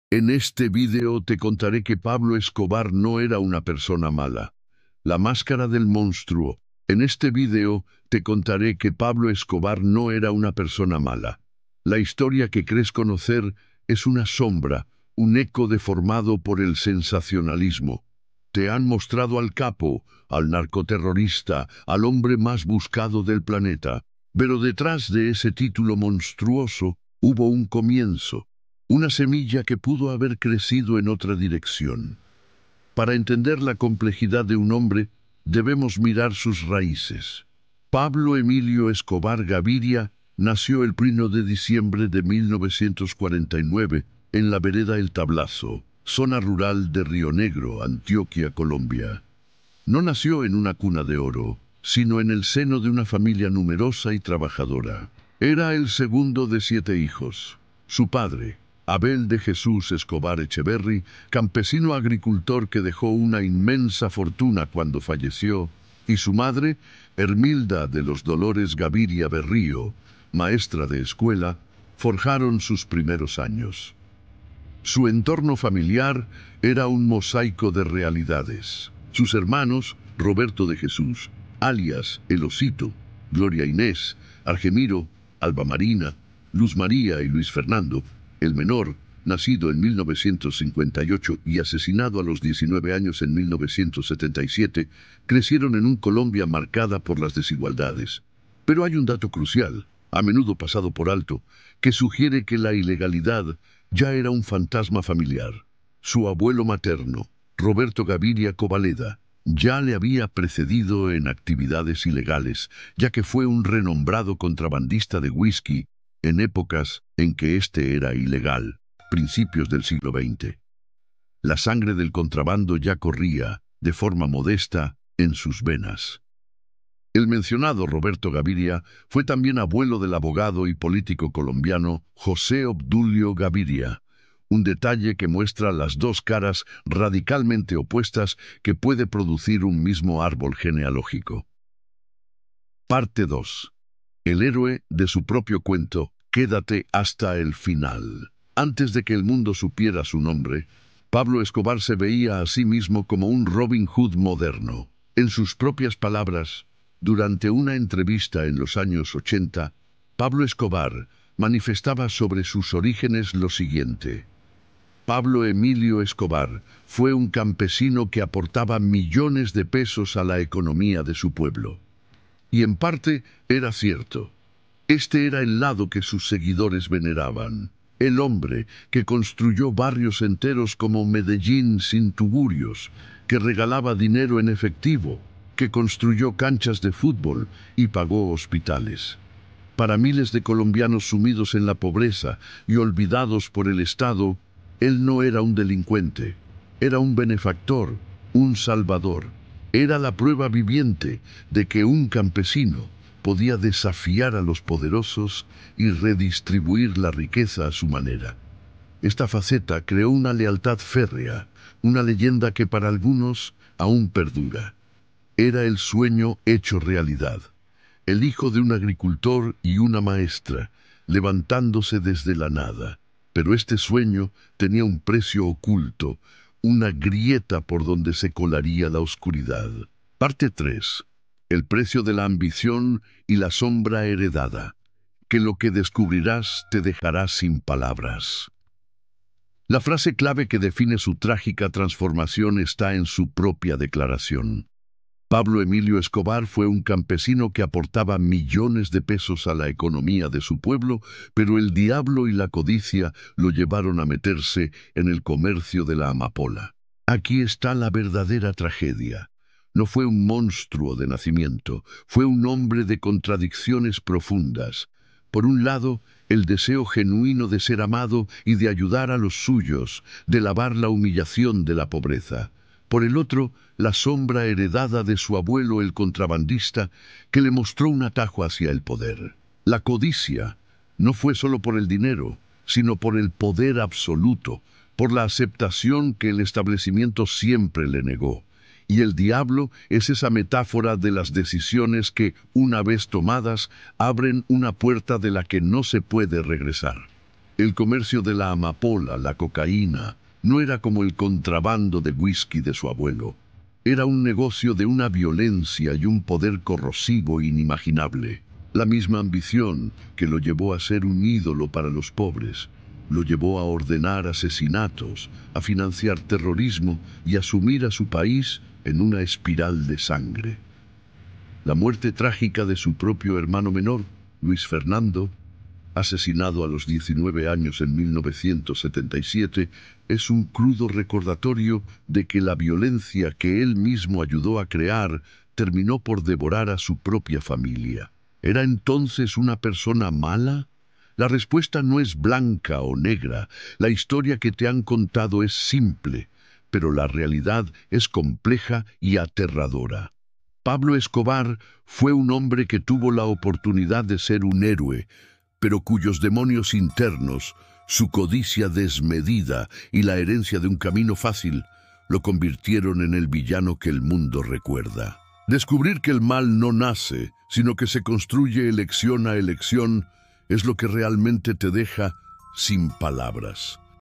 En este vídeo te contaré que Pablo Escobar no era una persona mala. La máscara del monstruo. En este vídeo te contaré que Pablo Escobar no era una persona mala. La historia que crees conocer es una sombra, un eco deformado por el sensacionalismo. Te han mostrado al capo, al narcoterrorista, al hombre más buscado del planeta. Pero detrás de ese título monstruoso hubo un comienzo. Una semilla que pudo haber crecido en otra dirección. Para entender la complejidad de un hombre, debemos mirar sus raíces. Pablo Emilio Escobar Gaviria nació el 1 de diciembre de 1949 en la vereda El Tablazo, zona rural de Río Negro, Antioquia, Colombia. No nació en una cuna de oro, sino en el seno de una familia numerosa y trabajadora. Era el segundo de 7 hijos. Su padre, Abel de Jesús Escobar Echeverri, campesino agricultor que dejó una inmensa fortuna cuando falleció, y su madre, Hermilda de los Dolores Gaviria Berrío, maestra de escuela, forjaron sus primeros años. Su entorno familiar era un mosaico de realidades. Sus hermanos, Roberto de Jesús, alias El Osito, Gloria Inés, Argemiro, Alba Marina, Luz María y Luis Fernando, el menor, nacido en 1958 y asesinado a los 19 años en 1977, crecieron en un Colombia marcada por las desigualdades. Pero hay un dato crucial, a menudo pasado por alto, que sugiere que la ilegalidad ya era un fantasma familiar. Su abuelo materno, Roberto Gaviria Covaleda, ya le había precedido en actividades ilegales, ya que fue un renombrado contrabandista de whisky en épocas en que éste era ilegal, principios del siglo XX. La sangre del contrabando ya corría, de forma modesta, en sus venas. El mencionado Roberto Gaviria fue también abuelo del abogado y político colombiano José Obdulio Gaviria, un detalle que muestra las dos caras radicalmente opuestas que puede producir un mismo árbol genealógico. Parte 2. El héroe de su propio cuento, quédate hasta el final. Antes de que el mundo supiera su nombre, Pablo Escobar se veía a sí mismo como un Robin Hood moderno. En sus propias palabras, durante una entrevista en los años 80, Pablo Escobar manifestaba sobre sus orígenes lo siguiente. Pablo Emilio Escobar fue un campesino que aportaba millones de pesos a la economía de su pueblo. Y en parte era cierto. Este era el lado que sus seguidores veneraban. El hombre que construyó barrios enteros como Medellín sin tugurios, que regalaba dinero en efectivo, que construyó canchas de fútbol y pagó hospitales. Para miles de colombianos sumidos en la pobreza y olvidados por el Estado, él no era un delincuente, era un benefactor, un salvador. Era la prueba viviente de que un campesino podía desafiar a los poderosos y redistribuir la riqueza a su manera. Esta faceta creó una lealtad férrea, una leyenda que para algunos aún perdura. Era el sueño hecho realidad. El hijo de un agricultor y una maestra, levantándose desde la nada. Pero este sueño tenía un precio oculto, una grieta por donde se colaría la oscuridad. Parte 3. El precio de la ambición y la sombra heredada. Que lo que descubrirás te dejará sin palabras. La frase clave que define su trágica transformación está en su propia declaración. Pablo Emilio Escobar fue un campesino que aportaba millones de pesos a la economía de su pueblo, pero el diablo y la codicia lo llevaron a meterse en el comercio de la amapola. Aquí está la verdadera tragedia. No fue un monstruo de nacimiento, fue un hombre de contradicciones profundas. Por un lado, el deseo genuino de ser amado y de ayudar a los suyos, de lavar la humillación de la pobreza. Por el otro, la sombra heredada de su abuelo el contrabandista, que le mostró un atajo hacia el poder. La codicia no fue solo por el dinero, sino por el poder absoluto, por la aceptación que el establecimiento siempre le negó. Y el diablo es esa metáfora de las decisiones que, una vez tomadas, abren una puerta de la que no se puede regresar. El comercio de la amapola, la cocaína, no era como el contrabando de whisky de su abuelo. Era un negocio de una violencia y un poder corrosivo inimaginable. La misma ambición que lo llevó a ser un ídolo para los pobres, lo llevó a ordenar asesinatos, a financiar terrorismo y a sumir a su país en una espiral de sangre. La muerte trágica de su propio hermano menor, Luis Fernando, asesinado a los 19 años en 1977, es un crudo recordatorio de que la violencia que él mismo ayudó a crear terminó por devorar a su propia familia. ¿Era entonces una persona mala? La respuesta no es blanca o negra. La historia que te han contado es simple, pero la realidad es compleja y aterradora. Pablo Escobar fue un hombre que tuvo la oportunidad de ser un héroe, pero cuyos demonios internos, su codicia desmedida y la herencia de un camino fácil, lo convirtieron en el villano que el mundo recuerda. Descubrir que el mal no nace, sino que se construye elección a elección, es lo que realmente te deja sin palabras.